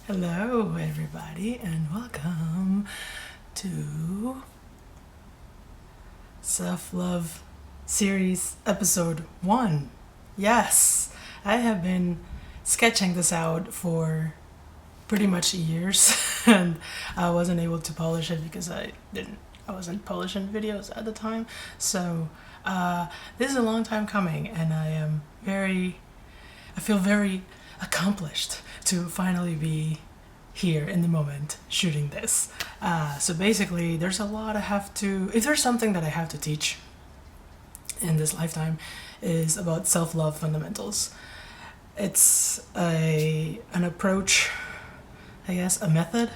Hello, everybody, and welcome to Self-Love Series Episode 1. Yes, I have been sketching this out for pretty much years, and I wasn't able to publish it because I wasn't publishing videos at the time. So, this is a long time coming, and I feel very accomplished to finally be here in the moment shooting this. So basically, there's a lot if there's something that I have to teach in this lifetime, is about self-love fundamentals. It's an approach, I guess, a method.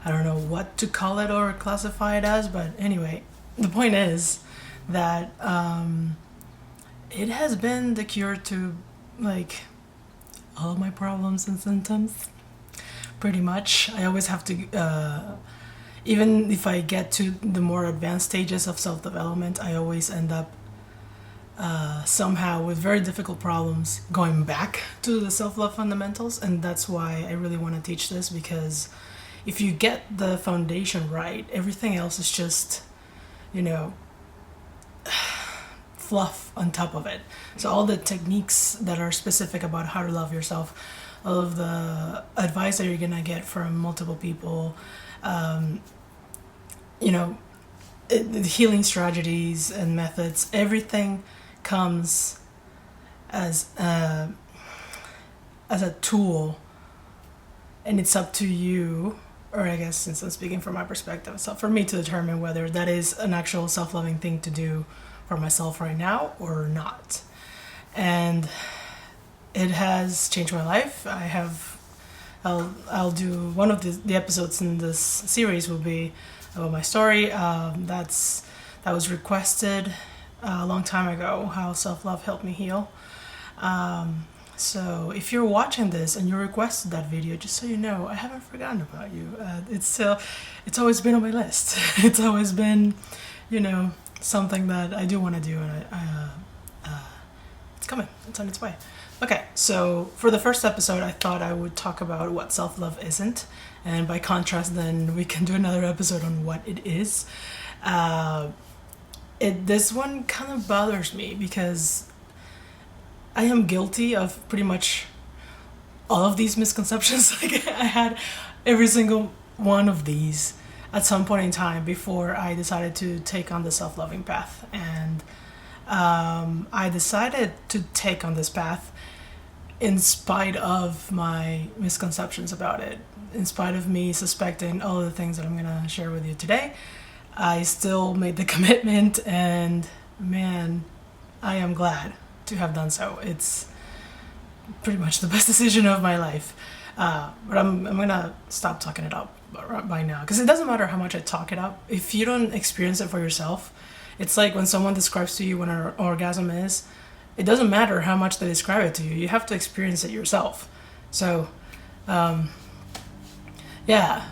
I don't know what to call it or classify it as, but anyway, the point is that it has been the cure to all of my problems and symptoms, pretty much. I always have to, even if I get to the more advanced stages of self-development, I always end up somehow with very difficult problems going back to the self-love fundamentals. And that's why I really want to teach this, because if you get the foundation right, everything else is just, fluff on top of it. So all the techniques that are specific about how to love yourself, all of the advice that you're gonna get from multiple people, the healing strategies and methods, everything comes as a tool, and it's up to you, or I guess since I'm speaking from my perspective, it's up for me to determine whether that is an actual self-loving thing to do for myself right now or not. And it has changed my life. I'll do one of the episodes in this series will be about my story. That was requested a long time ago, how self-love helped me heal. So if you're watching this and you requested that video, just so you know, I haven't forgotten about you. It's always been on my list. It's always been, something that I do want to do, and it's coming. It's on its way. Okay, so for the first episode, I thought I would talk about what self-love isn't, and by contrast, then we can do another episode on what it is. This one kind of bothers me because I am guilty of pretty much all of these misconceptions. I had every single one of these at some point in time before I decided to take on the self-loving path. And I decided to take on this path in spite of my misconceptions about it, in spite of me suspecting all of the things that I'm going to share with you today. I still made the commitment, and man, I am glad to have done so. It's pretty much the best decision of my life. But I'm going to stop talking it up by now, because it doesn't matter how much I talk it up. If you don't experience it for yourself, it's like when someone describes to you what an orgasm is. It doesn't matter how much they describe it to you. You have to experience it yourself. So, yeah.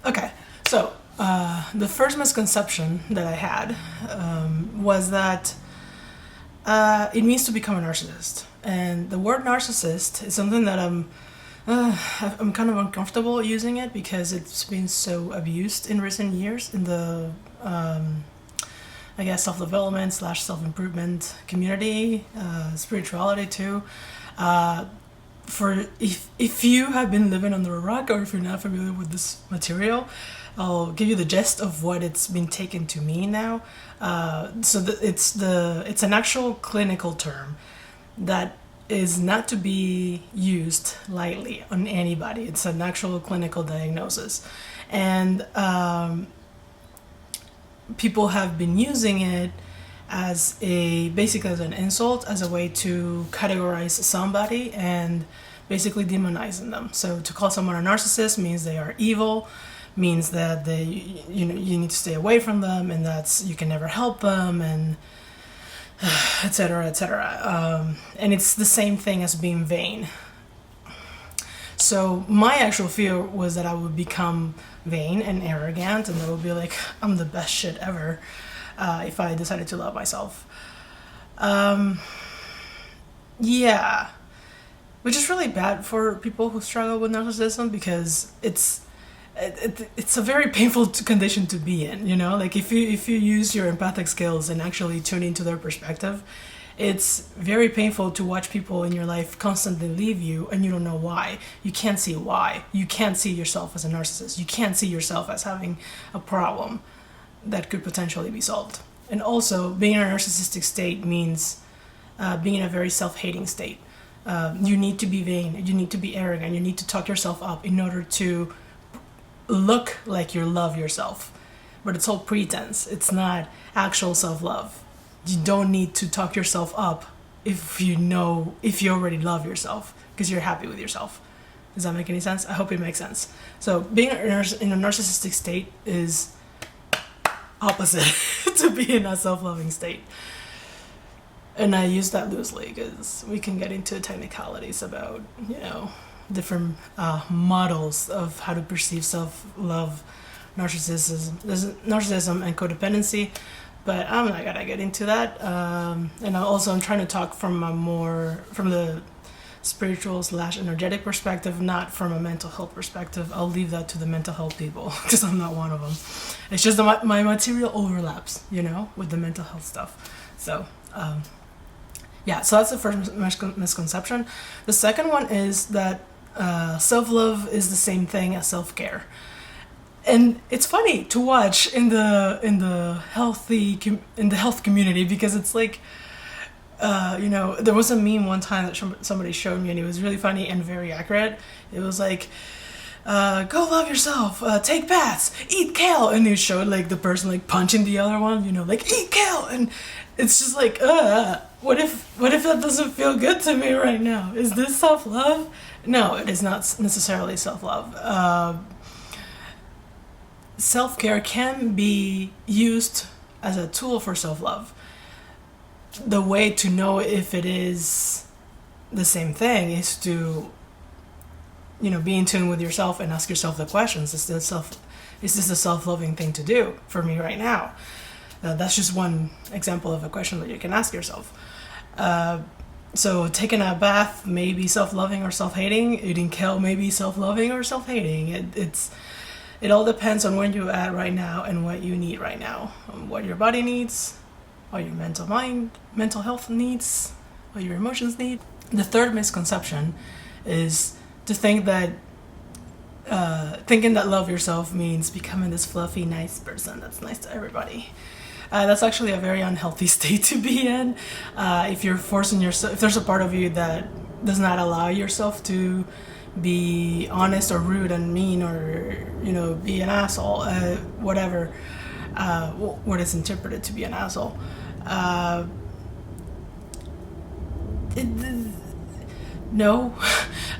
Okay, so the first misconception that I had was that it means to become a narcissist. And the word narcissist is something that I'm kind of uncomfortable using it, because it's been so abused in recent years in the self-development / self-improvement community, spirituality too. If you have been living under a rock, or if you're not familiar with this material, I'll give you the gist of what it's been taken to mean now. It's an actual clinical term that is not to be used lightly on anybody. It's an actual clinical diagnosis, and people have been using it basically as an insult, as a way to categorize somebody and basically demonizing them. So to call someone a narcissist means they are evil, means that you need to stay away from them, and you can never help them, and etc. And it's the same thing as being vain. So my actual fear was that I would become vain and arrogant, and I would be like, I'm the best shit ever, if I decided to love myself. Yeah. which is really bad for people who struggle with narcissism, because it's a very painful condition to be in, you know? Like, if you use your empathic skills and actually tune into their perspective, it's very painful to watch people in your life constantly leave you and you don't know why. You can't see why. You can't see yourself as a narcissist. You can't see yourself as having a problem that could potentially be solved. And also, being in a narcissistic state means being in a very self-hating state. You need to be vain, you need to be arrogant, you need to talk yourself up in order to look like you love yourself. But it's all pretense, it's not actual self-love. You don't need to talk yourself up if you already love yourself, because you're happy with yourself. Does that make any sense? I hope it makes sense. So being in a narcissistic state is opposite to being in a self-loving state. And I use that loosely because we can get into technicalities about, different models of how to perceive self-love, narcissism and codependency. But I'm not gonna get into that. And I'm trying to talk from the spiritual/energetic perspective, not from a mental health perspective. I'll leave that to the mental health people because I'm not one of them. It's just that my material overlaps, with the mental health stuff. So, so that's the first misconception. The second one is that self-love is the same thing as self-care. And it's funny to watch in the health community, because it's like, there was a meme one time that somebody showed me, and it was really funny and very accurate. It was like, go love yourself, take baths, eat kale, and it showed like the person like punching the other one, like eat kale, and it's just like, what if that doesn't feel good to me right now? Is this self-love? No, it is not necessarily self-love. Self-care can be used as a tool for self-love. The way to know if it is the same thing is to, be in tune with yourself and ask yourself the questions. Is this a self-loving thing to do for me right now? That's just one example of a question that you can ask yourself. So taking a bath may be self-loving or self-hating. Eating kale may be self-loving or self-hating. It all depends on where you're at right now and what you need right now. What your body needs, what your mental health needs, what your emotions need. The third misconception is to think that thinking that love yourself means becoming this fluffy, nice person that's nice to everybody. That's actually a very unhealthy state to be in. If you're forcing yourself, if there's a part of you that does not allow yourself to be honest or rude and mean or, be an asshole, whatever, what is interpreted to be an asshole. No.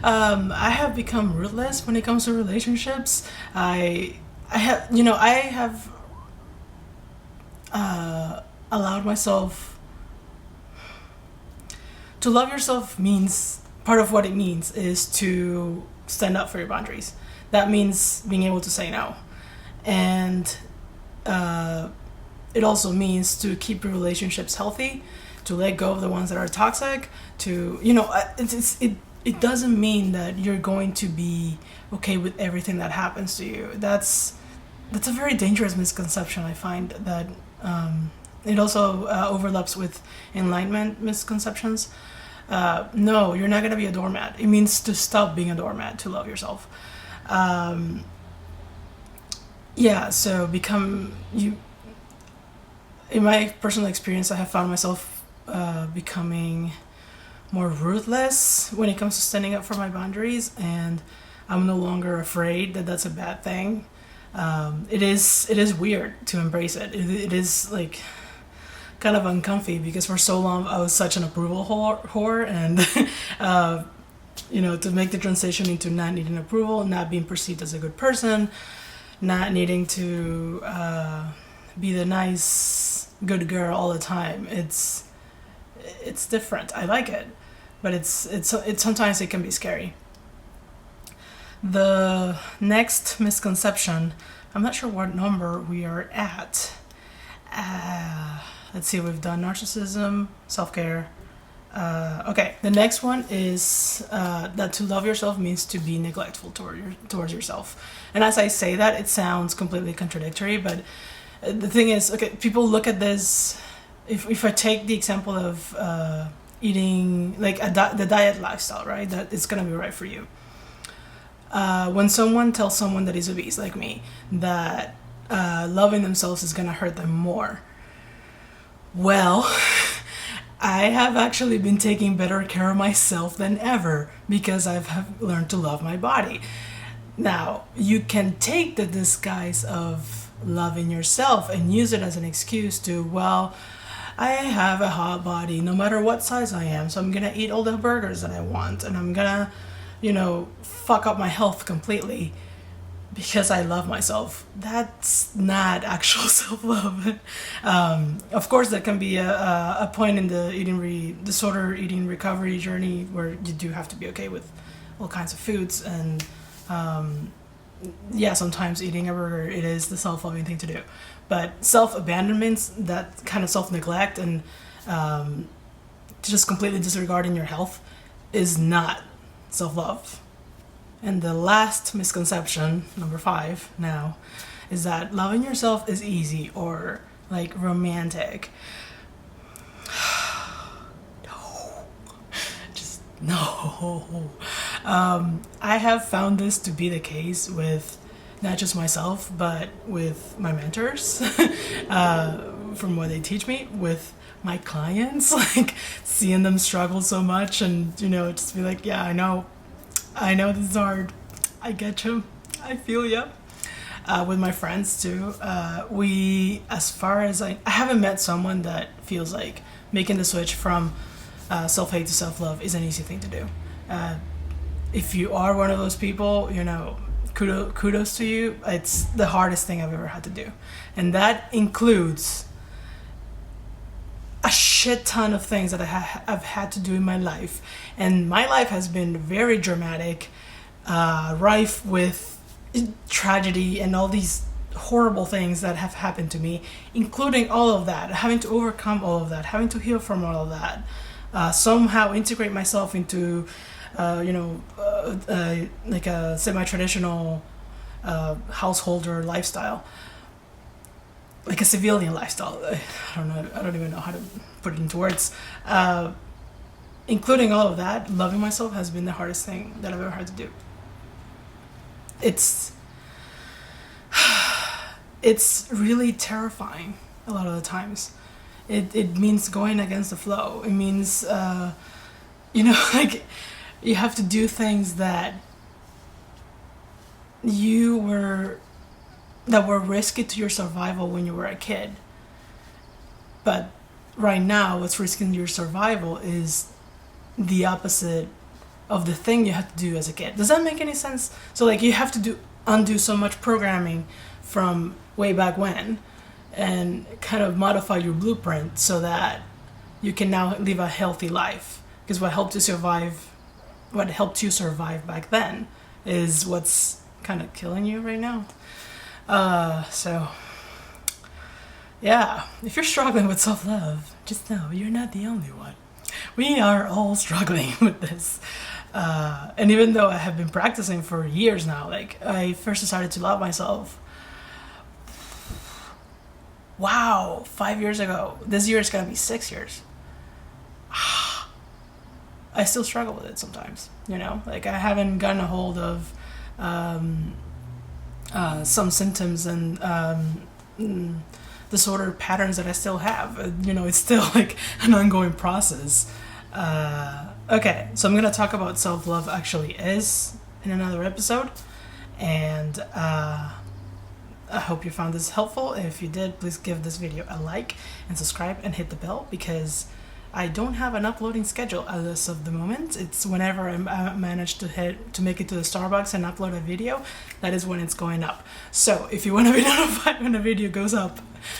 I have become ruthless when it comes to relationships. I have allowed myself to love yourself. Means part of what it means is to stand up for your boundaries. That means being able to say no, and it also means to keep your relationships healthy, to let go of the ones that are toxic. It doesn't mean that you're going to be okay with everything that happens to you. That's a very dangerous misconception. I find that it also overlaps with enlightenment misconceptions. No, you're not going to be a doormat. It means to stop being a doormat, to love yourself. So become you. In my personal experience, I have found myself becoming more ruthless when it comes to standing up for my boundaries, and I'm no longer afraid that that's a bad thing. It is weird to embrace it. It is like kind of uncomfy, because for so long I was such an approval whore, and to make the transition into not needing approval, not being perceived as a good person, not needing to be the nice good girl all the time. It's different. I like it, but it's sometimes it can be scary. The next misconception, I'm not sure what number we are at. Let's see, we've done narcissism, self-care, Okay, the next one is that to love yourself means to be neglectful towards yourself. And as I say that, it sounds completely contradictory, but the thing is, okay, people look at this. If I take the example of eating, like the diet lifestyle, right? That it's gonna be right for you. When someone tells someone that is obese, like me, that loving themselves is gonna hurt them more, well, I have actually been taking better care of myself than ever because have learned to love my body. Now, you can take the disguise of loving yourself and use it as an excuse to, well, I have a hot body no matter what size I am, so I'm gonna eat all the burgers that I want and I'm gonna, fuck up my health completely because I love myself. That's not actual self-love. Of course, that can be a point in the disorder eating recovery journey where you do have to be okay with all kinds of foods. And yeah, sometimes eating a burger, it is the self-loving thing to do. But self-abandonment, that kind of self-neglect and just completely disregarding your health is not self-love. And the last misconception, number 5 now, is that loving yourself is easy or like romantic. No, just no. I have found this to be the case with not just myself, but with my mentors, from what they teach me, with my clients, like seeing them struggle so much and, just be like, yeah, I know this is hard. I get you. I feel you. With my friends too. As far as I haven't met someone that feels like making the switch from self-hate to self-love is an easy thing to do. If you are one of those people, kudos to you. It's the hardest thing I've ever had to do. And that includes a shit ton of things that I've had to do in my life. And my life has been very dramatic, rife with tragedy and all these horrible things that have happened to me, including all of that, having to overcome all of that, having to heal from all of that, somehow integrate myself into, like a semi-traditional householder lifestyle. Like a civilian lifestyle. I don't even know how to put it into words. Including all of that, loving myself has been the hardest thing that I've ever had to do. It's really terrifying a lot of the times. It means going against the flow. It means, like you have to do things that were risky to your survival when you were a kid. But right now, what's risking your survival is the opposite of the thing you have to do as a kid. Does that make any sense? So like you have to undo so much programming from way back when and kind of modify your blueprint so that you can now live a healthy life. Because what helped you survive back then is what's kind of killing you right now. So yeah, if you're struggling with self-love, just know you're not the only one. We are all struggling with this. And even though I have been practicing for years now, like I first decided to love myself, 5 years ago. This year is gonna be 6 years. I still struggle with it sometimes, like I haven't gotten a hold of some symptoms and disorder patterns that I still have. It's still like an ongoing process. Okay, so I'm going to talk about what self-love actually is in another episode. And I hope you found this helpful. If you did, please give this video a like and subscribe and hit the bell because I don't have an uploading schedule as of the moment. It's whenever I manage to make it to the Starbucks and upload a video, that is when it's going up. So if you want to be notified when a video goes up,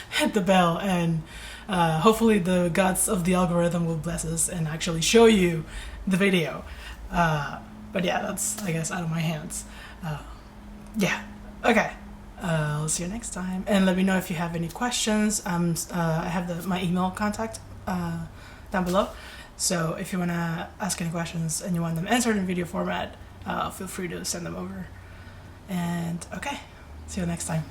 hit the bell and hopefully the gods of the algorithm will bless us and actually show you the video. But yeah, that's, I guess, out of my hands. Yeah, okay. I'll see you next time. And let me know if you have any questions. I have my email contact down below. So if you want to ask any questions and you want them answered in video format, feel free to send them over. And okay, see you next time.